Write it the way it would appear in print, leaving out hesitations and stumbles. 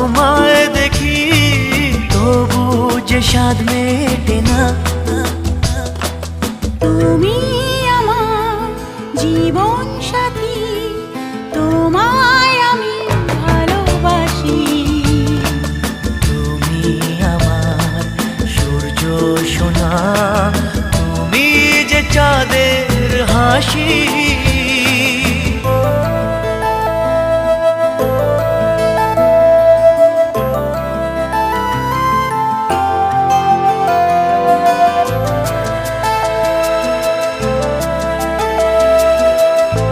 তোমায় দেখি তবু যে স্বাদ মেটে না। তুমি আমার জীবন সাথী, তোমায় আমি ভালোবাসি। তুমি আমার সূর্য সোনা, তুমি যে চাঁদের হাসি।